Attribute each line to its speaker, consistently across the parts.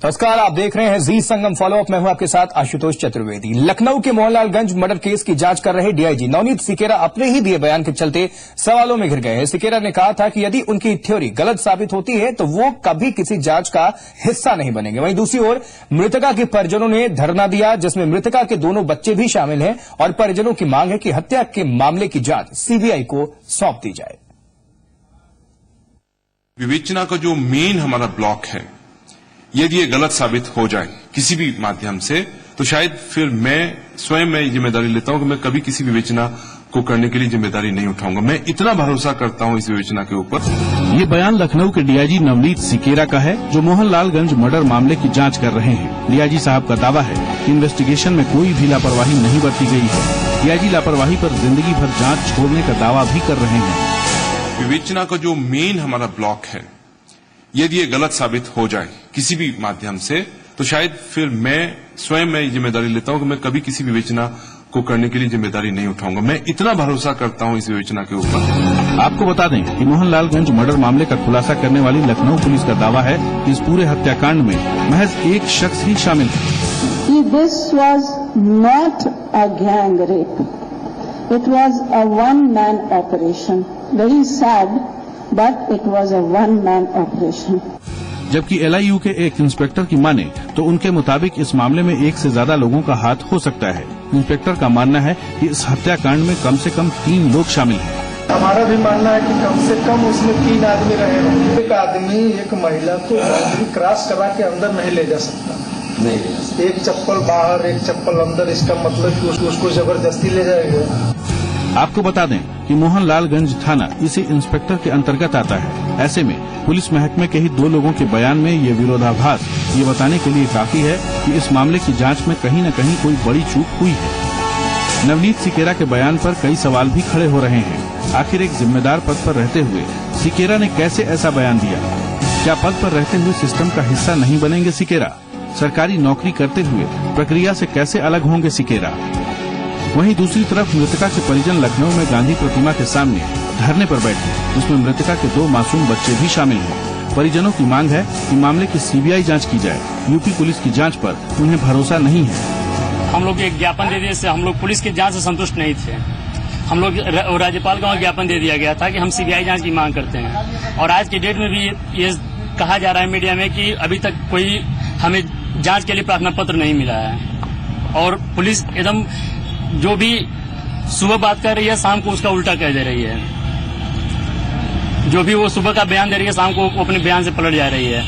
Speaker 1: नमस्कार, आप देख रहे हैं जी संगम फॉलोअप। मैं हूं आपके साथ आशुतोष चतुर्वेदी। लखनऊ के मोहनलालगंज मर्डर केस की जांच कर रहे डीआईजी नवनीत सिकेरा अपने ही दिए बयान के चलते सवालों में घिर गए हैं। सिकेरा ने कहा था कि यदि उनकी थ्योरी गलत साबित होती है तो वो कभी किसी जांच का हिस्सा नहीं बनेंगे। वहीं दूसरी ओर मृतका के परिजनों ने धरना दिया, जिसमें मृतका के दोनों बच्चे भी शामिल हैं और परिजनों की मांग है कि हत्या के मामले की जांच सीबीआई को सौंप दी जाए।
Speaker 2: विवेचना का जो मेन हमारा ब्लॉक है, यदि ये गलत साबित हो जाए किसी भी माध्यम से, तो शायद फिर मैं जिम्मेदारी लेता हूं कि मैं कभी किसी विवेचना को करने के लिए जिम्मेदारी नहीं उठाऊंगा। मैं इतना भरोसा करता हूं इस विवेचना के ऊपर।
Speaker 3: ये बयान लखनऊ के डीआईजी नवनीत सिकेरा का है, जो मोहनलालगंज मर्डर मामले की जांच कर रहे हैं। डीआईजी साहब का दावा है कि इन्वेस्टिगेशन में कोई भी लापरवाही नहीं बरती गई है। डीआईजी लापरवाही पर जिंदगी भर जांच छोड़ने का दावा भी कर रहे हैं।
Speaker 2: विवेचना का जो मेन हमारा ब्लॉक है, यदि ये गलत साबित हो जाए किसी भी माध्यम से, तो शायद फिर मैं जिम्मेदारी लेता हूं कि मैं कभी किसी विवेचना को करने के लिए जिम्मेदारी नहीं उठाऊंगा। मैं इतना भरोसा करता हूं इस विवेचना के ऊपर।
Speaker 3: आपको बता दें कि मोहनलालगंज मर्डर मामले का खुलासा करने वाली लखनऊ पुलिस का दावा है कि इस पूरे हत्याकांड में महज एक शख्स ही शामिल है।
Speaker 4: This was not a gang rape. It was a one-man operation. Very sad, but it was a one-man operation.
Speaker 3: जबकि एलआईयू के एक इंस्पेक्टर की माने तो उनके मुताबिक इस मामले में एक से ज्यादा लोगों का हाथ हो सकता है। इंस्पेक्टर का मानना है कि इस हत्याकांड में कम से कम 3 लोग शामिल हैं।
Speaker 5: हमारा भी मानना है कि कम से कम उसमें 3 आदमी रहे होंगे। एक आदमी एक महिला को बाउंड्री क्रॉस करा के अंदर नहीं ले जा सकता। नहीं, एक चप्पल बाहर एक चप्पल अंदर, इसका मतलब कि उसको जबरदस्ती ले जाएगा।
Speaker 3: आपको बता दें कि मोहनलालगंज थाना इसी इंस्पेक्टर के अंतर्गत आता है। ऐसे में पुलिस महकमे के ही 2 लोगों के बयान में ये विरोधाभास ये बताने के लिए काफी है कि इस मामले की जांच में कहीं न कहीं कोई बड़ी चूक हुई है। नवनीत सिकेरा के बयान पर कई सवाल भी खड़े हो रहे हैं। आखिर एक जिम्मेदार पद पर रहते हुए सिकेरा ने कैसे ऐसा बयान दिया? क्या पद पर रहते हुए सिस्टम का हिस्सा नहीं बनेंगे सिकेरा? सरकारी नौकरी करते हुए प्रक्रिया से कैसे अलग होंगे सिकेरा? वहीं दूसरी तरफ मृतका के परिजन लखनऊ में गांधी प्रतिमा के सामने धरने पर बैठे, जिसमें मृतका के 2 मासूम बच्चे भी शामिल हैं। परिजनों की मांग है कि मामले की सीबीआई जांच की जाए। यूपी पुलिस की जांच पर उन्हें भरोसा नहीं है।
Speaker 6: हम लोग एक ज्ञापन दे दिए, हम लोग पुलिस की जांच से संतुष्ट नहीं थे। हम लोग राज्यपाल को ज्ञापन दे दिया गया था कि हम सीबीआई जांच की मांग करते हैं। और आज की डेट में भी ये कहा जा रहा है मीडिया में कि अभी तक कोई हमें जांच के लिए प्रार्थना पत्र नहीं मिला है। और पुलिस एकदम जो भी सुबह बात कर रही है, शाम को उसका उल्टा कह दे रही है। जो भी वो सुबह का बयान दे रही है, शाम को अपने बयान से पलट जा रही है।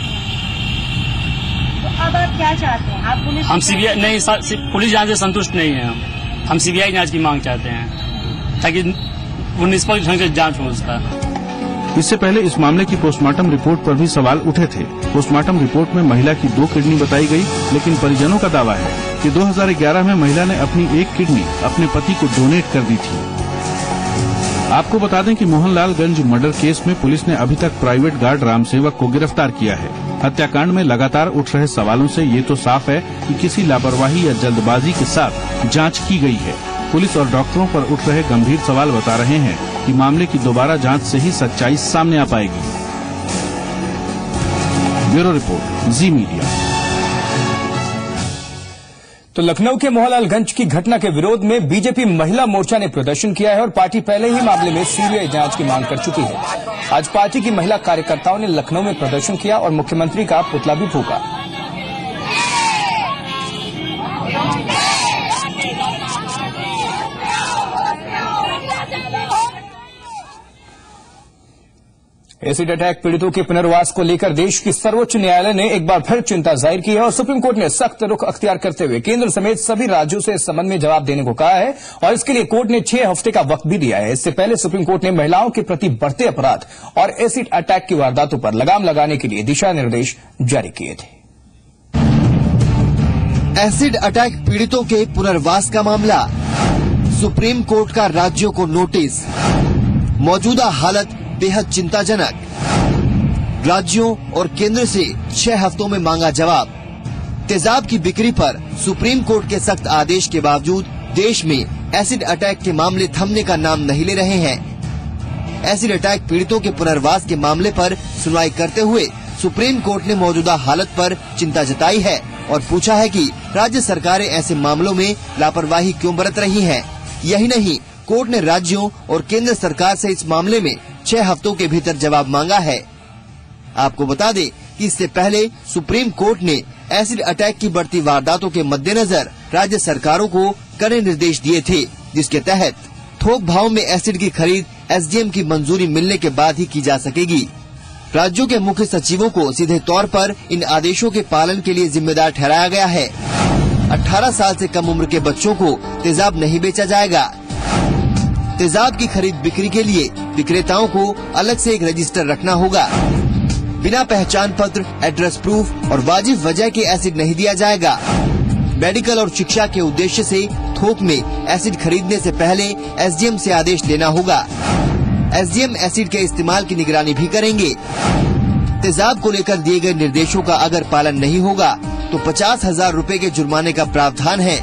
Speaker 7: तो अब आप क्या चाहते हैं? आप पुलिस
Speaker 6: हम सीबीआई नहीं, पुलिस जांच से संतुष्ट नहीं है। हम सीबीआई जांच की मांग चाहते हैं ताकि वो निष्पक्ष ढंग से जांच हो उसका।
Speaker 3: इससे पहले इस मामले की पोस्टमार्टम रिपोर्ट पर भी सवाल उठे थे। पोस्टमार्टम रिपोर्ट में महिला की 2 किडनी बताई गई, लेकिन परिजनों का दावा है कि 2011 में महिला ने अपनी 1 किडनी अपने पति को डोनेट कर दी थी। आपको बता दें कि मोहनलालगंज मर्डर केस में पुलिस ने अभी तक प्राइवेट गार्ड रामसेवक को गिरफ्तार किया है। हत्याकांड में लगातार उठ रहे सवालों से ये तो साफ है कि किसी लापरवाही या जल्दबाजी के साथ जांच की गई है। पुलिस और डॉक्टरों पर उठ रहे गंभीर सवाल बता रहे हैं कि मामले की दोबारा जांच से ही सच्चाई सामने आ पाएगी। ब्यूरो रिपोर्ट, जी मीडिया।
Speaker 1: तो लखनऊ के मोहनलालगंज की घटना के विरोध में बीजेपी महिला मोर्चा ने प्रदर्शन किया है और पार्टी पहले ही मामले में सीबीआई जांच की मांग कर चुकी है। आज पार्टी की महिला कार्यकर्ताओं ने लखनऊ में प्रदर्शन किया और मुख्यमंत्री का पुतला भी फूंका। एसिड अटैक पीड़ितों के पुनर्वास को लेकर देश की सर्वोच्च न्यायालय ने एक बार फिर चिंता जाहिर की है और सुप्रीम कोर्ट ने सख्त रुख अख्तियार करते हुए केंद्र समेत सभी राज्यों से इस संबंध में जवाब देने को कहा है और इसके लिए कोर्ट ने 6 हफ्ते का वक्त भी दिया है। इससे पहले सुप्रीम कोर्ट ने महिलाओं के प्रति बढ़ते अपराध और एसिड अटैक की वारदातों पर लगाम लगाने के लिए दिशा निर्देश जारी किए थे।
Speaker 8: एसिड अटैक पीड़ितों के पुनर्वास का मामला, सुप्रीम कोर्ट का राज्यों को नोटिस। मौजूदा हालत बेहद चिंताजनक, राज्यों और केंद्र से 6 हफ्तों में मांगा जवाब। तेजाब की बिक्री पर सुप्रीम कोर्ट के सख्त आदेश के बावजूद देश में एसिड अटैक के मामले थमने का नाम नहीं ले रहे हैं। एसिड अटैक पीड़ितों के पुनर्वास के मामले पर सुनवाई करते हुए सुप्रीम कोर्ट ने मौजूदा हालत पर चिंता जताई है और पूछा है कि राज्य सरकारें ऐसे मामलों में लापरवाही क्यों बरत रही हैं। यही नहीं, कोर्ट ने राज्यों और केंद्र सरकार से इस मामले में 6 हफ्तों के भीतर जवाब मांगा है। आपको बता दें कि इससे पहले सुप्रीम कोर्ट ने एसिड अटैक की बढ़ती वारदातों के मद्देनजर राज्य सरकारों को कड़े निर्देश दिए थे, जिसके तहत थोक भाव में एसिड की खरीद एसडीएम की मंजूरी मिलने के बाद ही की जा सकेगी। राज्यों के मुख्य सचिवों को सीधे तौर पर इन आदेशों के पालन के लिए जिम्मेदार ठहराया गया है। 18 साल से कम उम्र के बच्चों को तेजाब नहीं बेचा जाएगा। तेजाब की खरीद बिक्री के लिए विक्रेताओं को अलग से एक रजिस्टर रखना होगा। बिना पहचान पत्र, एड्रेस प्रूफ और वाजिब वजह के एसिड नहीं दिया जाएगा। मेडिकल और शिक्षा के उद्देश्य से थोक में एसिड खरीदने से पहले एसडीएम से आदेश लेना होगा। एसडीएम एसिड के इस्तेमाल की निगरानी भी करेंगे। तेजाब को लेकर दिए गए निर्देशों का अगर पालन नहीं होगा तो 50,000 रुपए के जुर्माने का प्रावधान है।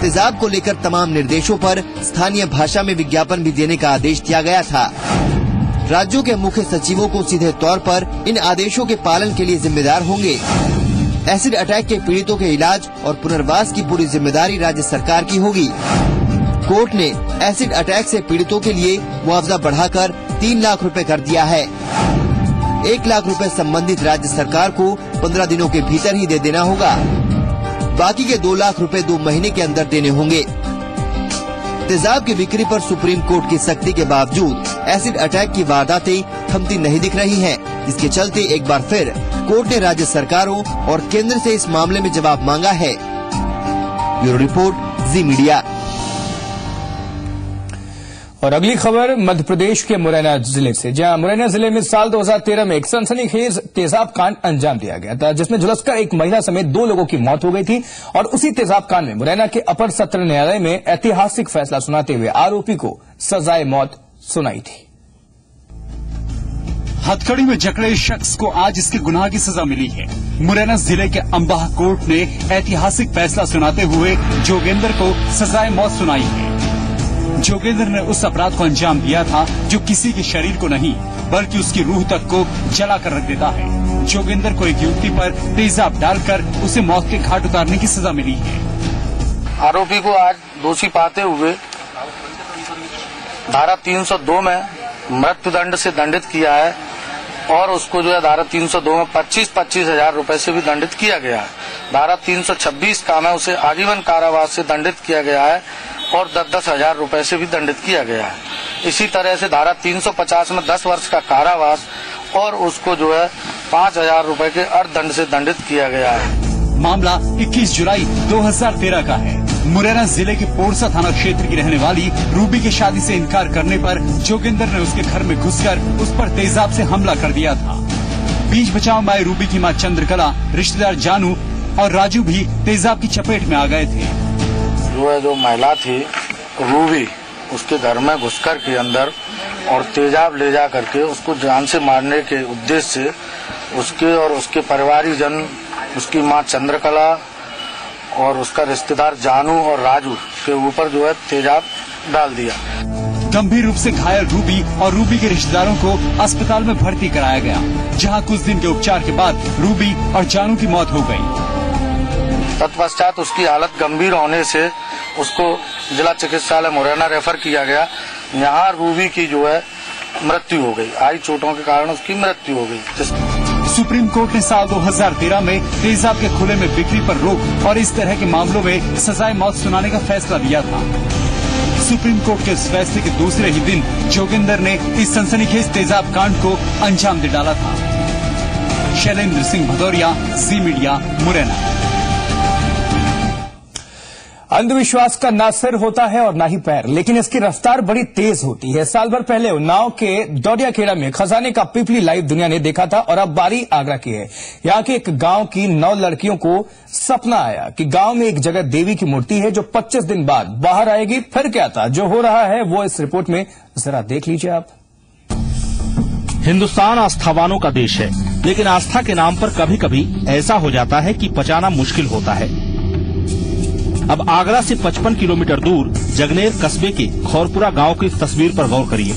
Speaker 8: तेजाब को लेकर तमाम निर्देशों पर स्थानीय भाषा में विज्ञापन भी देने का आदेश दिया गया था। राज्यों के मुख्य सचिवों को सीधे तौर पर इन आदेशों के पालन के लिए जिम्मेदार होंगे। एसिड अटैक के पीड़ितों के इलाज और पुनर्वास की पूरी जिम्मेदारी राज्य सरकार की होगी। कोर्ट ने एसिड अटैक से पीड़ितों के लिए मुआवजा बढ़ाकर 3 लाख रुपए कर दिया है। 1 लाख रुपए संबंधित राज्य सरकार को 15 दिनों के भीतर ही दे देना होगा। बाकी के 2 लाख रुपए 2 महीने के अंदर देने होंगे। तेजाब की बिक्री पर सुप्रीम कोर्ट की सख्ती के बावजूद एसिड अटैक की वारदातें थमती नहीं दिख रही हैं, जिसके चलते एक बार फिर कोर्ट ने राज्य सरकारों और केंद्र से इस मामले में जवाब मांगा है। ब्यूरो रिपोर्ट, जी मीडिया।
Speaker 1: और अगली खबर मध्य प्रदेश के मुरैना जिले से, जहां मुरैना जिले में साल 2013 में एक सनसनीखेज तेजाब कांड अंजाम दिया गया था, जिसमें झुलसकर एक महिला समेत 2 लोगों की मौत हो गई थी। और उसी तेजाब कांड में मुरैना के अपर सत्र न्यायालय में ऐतिहासिक फैसला सुनाते हुए आरोपी को सजाए मौत सुनाई थी।
Speaker 9: हथकड़ी में जकड़े शख्स को आज इसके गुनाह की सजा मिली है। मुरैना जिले के अंबाह कोर्ट ने ऐतिहासिक फैसला सुनाते हुए जोगेंद्र को सजाए मौत सुनाई है। जोगेंद्र ने उस अपराध को अंजाम दिया था जो किसी के शरीर को नहीं बल्कि उसकी रूह तक को जला कर रख देता है। जोगेंद्र को एक युवती पर तेजाब डालकर उसे मौत के घाट उतारने की सजा मिली है।
Speaker 10: आरोपी को आज दोषी पाते हुए धारा 302 में मृत्युदंड से दंडित किया है और उसको जो है धारा 302 में 25-25 हजार रुपए से भी दंडित किया गया है। धारा 326 का में उसे आजीवन कारावास से दंडित किया गया है और 10-10 हजार रुपए से भी दंडित किया गया है। इसी तरह से धारा 350 में 10 वर्ष का कारावास और उसको जो है 5,000 रुपए के अर्थदंड से दंडित किया गया है।
Speaker 9: मामला 21 जुलाई 2013 का है। मुरैना जिले के पोरसा थाना क्षेत्र की रहने वाली रूबी की शादी से इनकार करने पर जोगेंद्र ने उसके घर में घुसकर उस पर तेजाब से हमला कर दिया था। बीच बचाव में आई रूबी की मां चंद्रकला, रिश्तेदार जानू और राजू भी तेजाब की चपेट में आ गए थे।
Speaker 10: जो महिला थी रूबी, उसके घर में घुसकर के अंदर और तेजाब ले जा करके उसको जान से मारने के उद्देश्य से उसके और उसके परिवारी जन, उसकी मां चंद्रकला और उसका रिश्तेदार जानू और राजू के ऊपर जो है तेजाब डाल दिया।
Speaker 9: गंभीर रूप से घायल रूबी और रूबी के रिश्तेदारों को अस्पताल में भर्ती कराया गया, जहां कुछ दिन के उपचार के बाद रूबी और जानू की मौत हो गई।
Speaker 10: तत्पश्चात उसकी हालत गंभीर होने से उसको जिला चिकित्सालय मुरैना रेफर किया गया। यहाँ रूबी की जो है मृत्यु हो गई, आई चोटों के कारण उसकी मृत्यु हो गई।
Speaker 9: सुप्रीम कोर्ट ने साल 2013 में तेजाब के खुले में बिक्री पर रोक और इस तरह के मामलों में सजाए मौत सुनाने का फैसला दिया था। सुप्रीम कोर्ट के इस फैसले के दूसरे ही दिन जोगेंद्र ने इस सनसनीखेज तेजाब कांड को अंजाम दे डाला था। शैलेंद्र सिंह भदौरिया, जी मीडिया, मुरैना।
Speaker 1: अंधविश्वास का ना सिर होता है और ना ही पैर, लेकिन इसकी रफ्तार बड़ी तेज होती है। साल भर पहले उन्नाव के दौड़ियाखेड़ा में खजाने का पिपली लाइव दुनिया ने देखा था और अब बारी आगरा की है। यहाँ के एक गांव की 9 लड़कियों को सपना आया कि गांव में एक जगह देवी की मूर्ति है जो 25 दिन बाद बाहर आएगी। फिर क्या था जो हो रहा है वो इस रिपोर्ट में जरा देख लीजिए आप।
Speaker 3: हिंदुस्तान आस्थावानों का देश है, लेकिन आस्था के नाम पर कभी कभी ऐसा हो जाता है कि पचाना मुश्किल होता है। अब आगरा से 55 किलोमीटर दूर जगनेर कस्बे के खौरपुरा गांव की तस्वीर पर गौर करिए।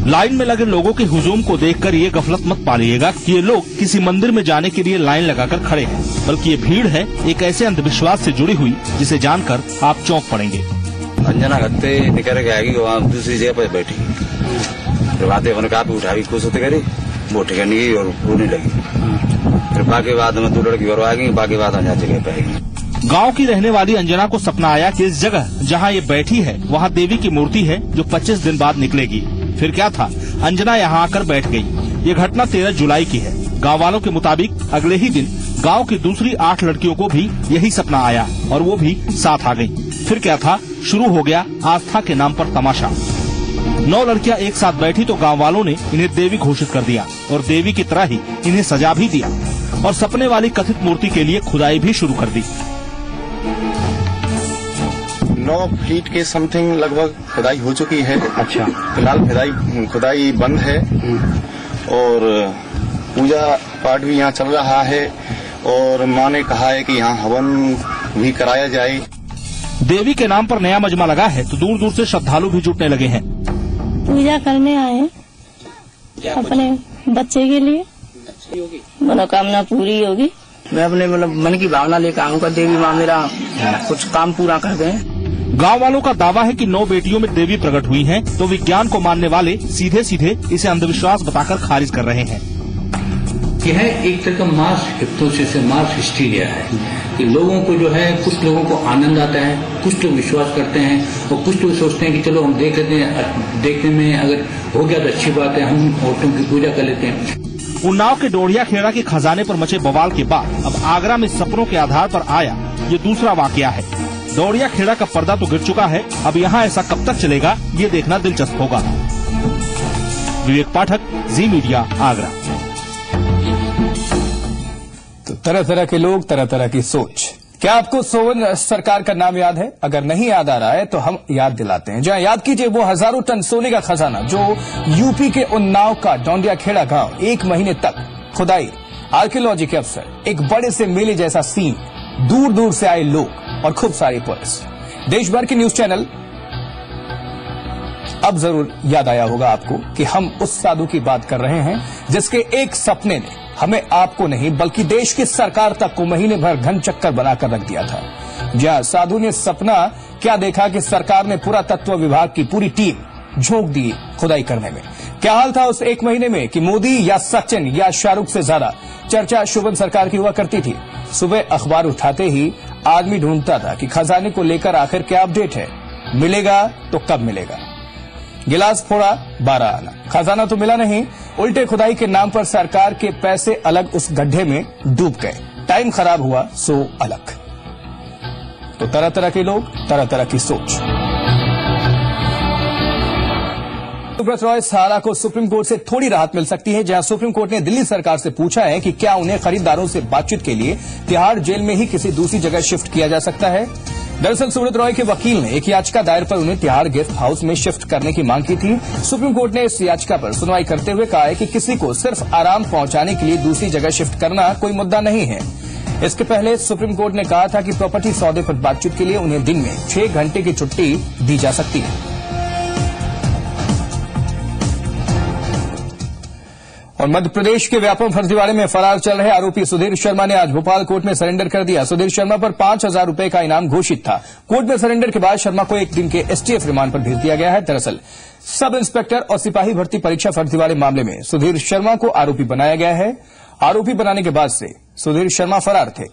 Speaker 3: लाइन में लगे लोगों के हुजूम को देखकर ये गफलत मत पालिएगा कि ये लोग किसी मंदिर में जाने के लिए लाइन लगाकर खड़े हैं, बल्कि ये भीड़ है एक ऐसे अंधविश्वास से जुड़ी हुई जिसे जानकर आप चौंक पड़ेंगे।
Speaker 11: अंजना गत्ते निकल के आएगी, वहाँ दूसरी जगह पर बैठी, फिर बातें अपने काफी उठावी खुश होते करी, वो ठिकानी गई और रोने लगी। फिर बाकी बाद में 2 लड़की और आ गई, बाकी बाद अंजना जगह पे आएगी।
Speaker 3: गांव की रहने वाली अंजना को सपना आया कि इस जगह जहां ये बैठी है वहां देवी की मूर्ति है जो 25 दिन बाद निकलेगी। फिर क्या था, अंजना यहां आकर बैठ गई। ये घटना 13 जुलाई की है। गांव वालों के मुताबिक अगले ही दिन गांव की दूसरी 8 लड़कियों को भी यही सपना आया और वो भी साथ आ गयी। फिर क्या था, शुरू हो गया आस्था के नाम पर तमाशा। 9 लड़कियां एक साथ बैठी तो गांव वालों ने इन्हें देवी घोषित कर दिया और देवी की तरह ही इन्हें सजा भी दिया और सपने वाली कथित मूर्ति के लिए खुदाई भी शुरू कर दी।
Speaker 12: 9 फीट के समथिंग लगभग खुदाई हो चुकी है। अच्छा, फिलहाल खुदाई बंद है और पूजा पाठ भी यहाँ चल रहा है और माँ ने कहा है कि यहाँ हवन भी कराया जाए।
Speaker 3: देवी के नाम पर नया मजमा लगा है तो दूर दूर से श्रद्धालु भी जुटने लगे हैं।
Speaker 7: पूजा करने आए हैं अपने बच्चे के लिए, मनोकामना पूरी होगी।
Speaker 13: मैं अपने मन की भावना लेकर आऊँगा, देवी माँ मेरा कुछ काम पूरा कर दें।
Speaker 3: गांव वालों का दावा है कि 9 बेटियों में देवी प्रकट हुई हैं, तो विज्ञान को मानने वाले सीधे सीधे इसे अंधविश्वास बताकर खारिज कर रहे हैं।
Speaker 14: यह एक तरह का मास हिप्नोसिस है, मास हिस्टीरिया है कि लोगों को जो है, कुछ लोगों को आनंद आता है, कुछ लोग विश्वास करते हैं और कुछ लोग सोचते हैं कि चलो हम देख लेते हैं, देखने में अगर हो गया तो अच्छी बात है, हम औरतों की पूजा कर लेते हैं।
Speaker 3: उन्नाव के डोढ़िया खेड़ा के खजाने पर मचे बवाल के बाद अब आगरा में सपनों के आधार पर आया ये दूसरा वाकया है। डोढ़िया खेड़ा का पर्दा तो गिर चुका है, अब यहाँ ऐसा कब तक चलेगा ये देखना दिलचस्प होगा। विवेक पाठक, जी मीडिया, आगरा।
Speaker 1: तो तरह तरह के लोग, तरह तरह की सोच। क्या आपको सोवन सरकार का नाम याद है? अगर नहीं याद आ रहा है तो हम याद दिलाते हैं। जहां याद कीजिए वो हजारों टन सोने का खजाना जो यूपी के उन्नाव का डोंडिया खेड़ा गांव 1 महीने तक खुदाई, आर्कियोलॉजी के अफसर, एक बड़े से मेले जैसा सीन, दूर दूर से आए लोग और खूब सारी पुलिस, देश भर के न्यूज चैनल। अब जरूर याद आया होगा आपको कि हम उस साधु की बात कर रहे हैं जिसके एक सपने ने हमें, आपको नहीं बल्कि देश की सरकार तक को महीने भर घन चक्कर बनाकर रख दिया था। जहां साधु ने सपना क्या देखा कि सरकार ने पुरातत्व विभाग की पूरी टीम झोंक दी खुदाई करने में। क्या हाल था उस 1 महीने में कि मोदी या सचिन या शाहरुख से ज्यादा चर्चा शोभन सरकार की हुआ करती थी। सुबह अखबार उठाते ही आदमी ढूंढता था कि खजाने को लेकर आखिर क्या अपडेट है, मिलेगा तो कब मिलेगा। गिलास फोड़ा 12 आना, खजाना तो मिला नहीं, उल्टे खुदाई के नाम पर सरकार के पैसे अलग उस गड्ढे में डूब गए, टाइम खराब हुआ सो अलग। तो तरह तरह के लोग, तरह तरह की सोच। सुब्रत रॉय सारा को सुप्रीम कोर्ट से थोड़ी राहत मिल सकती है, जहां सुप्रीम कोर्ट ने दिल्ली सरकार से पूछा है कि क्या उन्हें खरीदारों से बातचीत के लिए तिहाड़ जेल में ही किसी दूसरी जगह शिफ्ट किया जा सकता है। दरअसल सुब्रत रॉय के वकील ने एक याचिका दायर पर उन्हें तिहाड़ गेस्ट हाउस में शिफ्ट करने की मांग की थी। सुप्रीम कोर्ट ने इस याचिका पर सुनवाई करते हुए कहा है कि किसी को सिर्फ आराम पहुंचाने के लिए दूसरी जगह शिफ्ट करना कोई मुद्दा नहीं है। इसके पहले सुप्रीम कोर्ट ने कहा था कि प्रॉपर्टी सौदे पर बातचीत के लिए उन्हें दिन में 6 घंटे की छुट्टी दी जा सकती है। और मध्य प्रदेश के व्यापम फर्जीवाड़े में फरार चल रहे आरोपी सुधीर शर्मा ने आज भोपाल कोर्ट में सरेंडर कर दिया। सुधीर शर्मा पर 5,000 रुपए का इनाम घोषित था। कोर्ट में सरेंडर के बाद शर्मा को 1 दिन के एसटीएफ रिमांड पर भेज दिया गया है। दरअसल सब इंस्पेक्टर और सिपाही भर्ती परीक्षा फर्जीवाड़े मामले में सुधीर शर्मा को आरोपी बनाया गया है। आरोपी बनाने के बाद से सुधीर शर्मा फरार थे।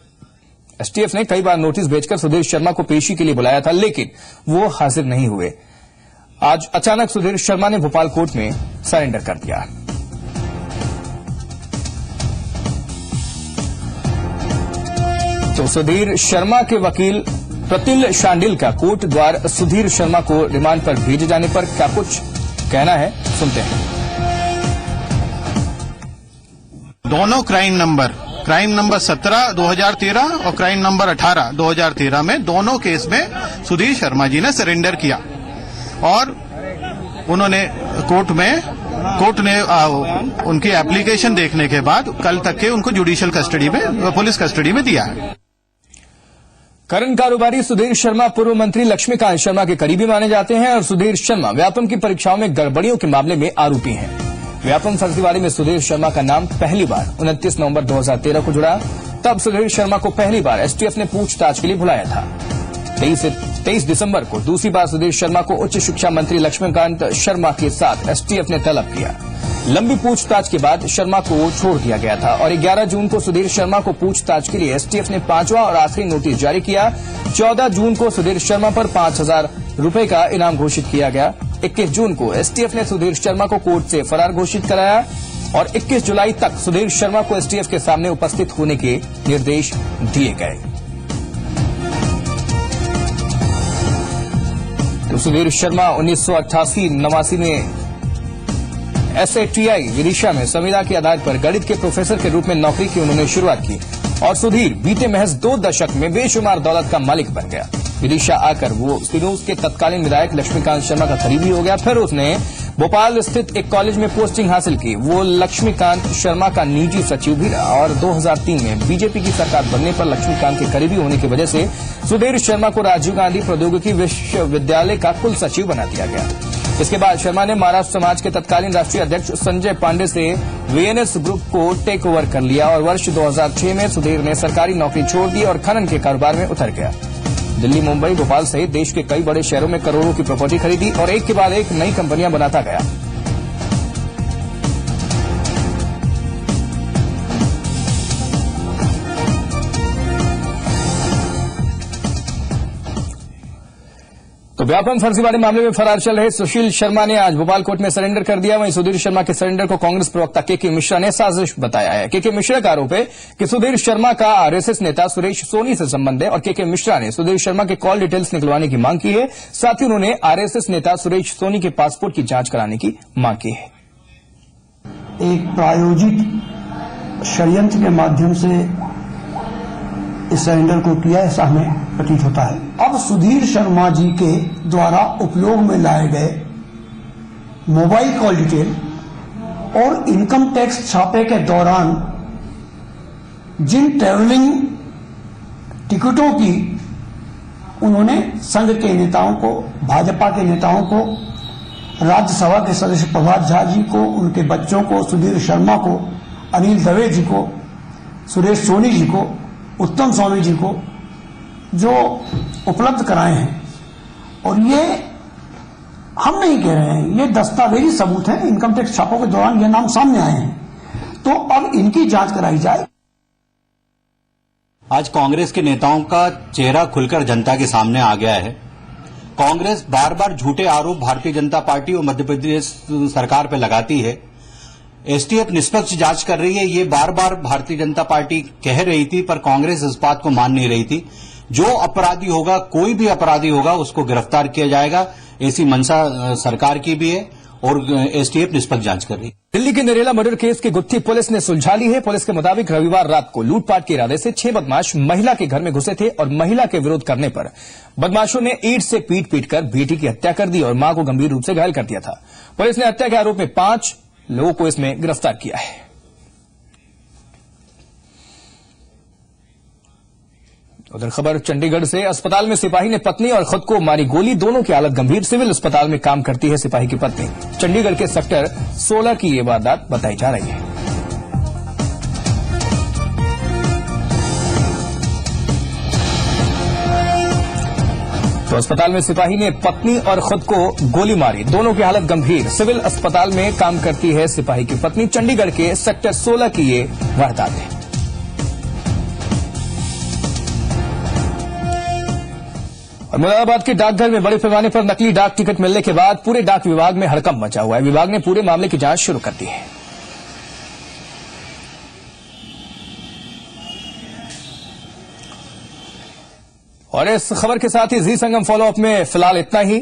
Speaker 1: एसटीएफ ने कई बार नोटिस भेजकर सुधीर शर्मा को पेशी के लिए बुलाया था, लेकिन वो हाजिर नहीं हुए। आज अचानक सुधीर शर्मा ने भोपाल कोर्ट में सरेंडर कर दिया। तो सुधीर शर्मा के वकील प्रतुल शांडिल का कोर्ट द्वार सुधीर शर्मा को रिमांड पर भेजे जाने पर क्या कुछ कहना है, सुनते हैं।
Speaker 15: दोनों क्राइम नंबर 17 2013 और क्राइम नंबर 18 2013 में दोनों केस में सुधीर शर्मा जी ने सरेंडर किया और उन्होंने कोर्ट ने उनकी एप्लीकेशन देखने के बाद कल तक के उनको जुडिशियल कस्टडी में, पुलिस कस्टडी में दिया है।
Speaker 1: करण कारोबारी सुधीर शर्मा पूर्व मंत्री लक्ष्मीकांत शर्मा के करीबी माने जाते हैं और सुधीर शर्मा व्यापम की परीक्षाओं में गड़बड़ियों के मामले में आरोपी हैं। व्यापम फर्जीवाड़े में सुधीर शर्मा का नाम पहली बार 29 नवंबर 2013 को जुड़ा। तब सुधीर शर्मा को पहली बार एसटीएफ ने पूछताछ के लिए बुलाया था। 23 दिसंबर को दूसरी बार सुधीर शर्मा को उच्च शिक्षा मंत्री लक्ष्मीकांत शर्मा के साथ एसटीएफ ने तलब किया। लंबी पूछताछ के बाद शर्मा को छोड़ दिया गया था और 11 जून को सुधीर शर्मा को पूछताछ के लिए एसटीएफ ने 5वां और आखिरी नोटिस जारी किया। 14 जून को सुधीर शर्मा पर 5,000 रुपए का इनाम घोषित किया गया। 21 जून को एसटीएफ ने सुधीर शर्मा को कोर्ट से फरार घोषित कराया और 21 जुलाई तक सुधीर शर्मा को एसटीएफ के सामने उपस्थित होने के निर्देश दिए गए। तो सुधीर शर्मा 1988-89 में SATI विदिशा में संविदा के आधार पर गणित के प्रोफेसर के रूप में नौकरी की उन्होंने शुरुआत की और सुधीर बीते महज 2 दशक में बेशुमार दौलत का मालिक बन गया। विदिशा आकर वो सिरोंज के तत्कालीन विधायक लक्ष्मीकांत शर्मा का करीबी हो गया। फिर उसने भोपाल स्थित एक कॉलेज में पोस्टिंग हासिल की। वो लक्ष्मीकांत शर्मा का निजी सचिव भी रहा और 2003 में बीजेपी की सरकार बनने पर लक्ष्मीकांत के करीबी होने की वजह से सुधीर शर्मा को राजीव गांधी प्रौद्योगिकी विश्वविद्यालय का कुल सचिव बना दिया गया। इसके बाद शर्मा ने महाराष्ट्र समाज के तत्कालीन राष्ट्रीय अध्यक्ष संजय पांडे से वीएनएस ग्रुप को टेक ओवर कर लिया और वर्ष 2006 में सुधीर ने सरकारी नौकरी छोड़ दी और खनन के कारोबार में उतर गया। दिल्ली, मुंबई, भोपाल सहित देश के कई बड़े शहरों में करोड़ों की प्रॉपर्टी खरीदी और एक के बाद एक नई कंपनियां बनाता गया। तो व्यापम फर्जीवाड़े मामले में फरार चल रहे सुशील शर्मा ने आज भोपाल कोर्ट में सरेंडर कर दिया। वहीं सुधीर शर्मा के सरेंडर को कांग्रेस प्रवक्ता केके मिश्रा ने साजिश बताया है। केके मिश्रा का आरोप है कि सुधीर शर्मा का आरएसएस नेता सुरेश सोनी से संबंध है और केके मिश्रा ने सुधीर शर्मा के कॉल डिटेल्स निकलवाने की मांग की है। साथ ही उन्होंने आरएसएस नेता सुरेश सोनी के पासपोर्ट की जांच कराने की मांग की है।
Speaker 16: एक प्रायोजित षड्यंत्र के माध्यम से इस सरेंडर को किया, ऐसा हमें प्रतीत होता है। अब सुधीर शर्मा जी के द्वारा उपयोग में लाए गए मोबाइल कॉल डिटेल और इनकम टैक्स छापे के दौरान जिन ट्रैवलिंग टिकटों की उन्होंने संघ के नेताओं को, भाजपा के नेताओं को, राज्यसभा के सदस्य प्रभात झा जी को, उनके बच्चों को, सुधीर शर्मा को, अनिल दवे जी को, सुरेश सोनी जी को, उत्तम स्वामी जी को जो उपलब्ध कराए हैं, और ये हम नहीं कह रहे हैं, ये दस्तावेजी सबूत है। इनकम टैक्स छापों के दौरान ये नाम सामने आए हैं, तो अब इनकी जांच कराई जाए।
Speaker 17: आज कांग्रेस के नेताओं का चेहरा खुलकर जनता के सामने आ गया है। कांग्रेस बार बार झूठे आरोप भारतीय जनता पार्टी और मध्य प्रदेश सरकार पर लगाती है। एसटीएफ निष्पक्ष जांच कर रही है, ये बार बार भारतीय जनता पार्टी कह रही थी, पर कांग्रेस इस बात को मान नहीं रही थी। जो अपराधी होगा, कोई भी अपराधी होगा, उसको गिरफ्तार किया जाएगा, ऐसी मंशा सरकार की भी है और एसटीएफ निष्पक्ष जांच कर रही है।
Speaker 1: दिल्ली के नरेला मर्डर केस की गुत्थी पुलिस ने सुलझा ली है। पुलिस के मुताबिक रविवार रात को लूटपाट के इरादे से 6 बदमाश महिला के घर में घुसे थे और महिला के विरोध करने पर बदमाशों ने ईंट से पीट कर बेटी की हत्या कर दी और मां को गंभीर रूप से घायल कर दिया था। पुलिस ने हत्या के आरोप में 5 लोगों को इसमें गिरफ्तार किया है। उधर खबर चंडीगढ़ से, अस्पताल में सिपाही ने पत्नी और खुद को मारी गोली, दोनों की हालत गंभीर। सिविल अस्पताल में काम करती है सिपाही की पत्नी। चंडीगढ़ के सेक्टर 16 की ये वारदात बताई जा रही है। तो अस्पताल में सिपाही ने पत्नी और खुद को गोली मारी, दोनों की हालत गंभीर। सिविल अस्पताल में काम करती है सिपाही की पत्नी। चंडीगढ़ के सेक्टर 16 की ये वारदात है। और मुरादाबाद के डाकघर में बड़े पैमाने पर नकली डाक टिकट मिलने के बाद पूरे डाक विभाग में हड़कंप मचा हुआ है। विभाग ने पूरे मामले की जांच शुरू कर दी है। और इस खबर के साथ ही जी संगम फॉलोअप में फिलहाल इतना ही।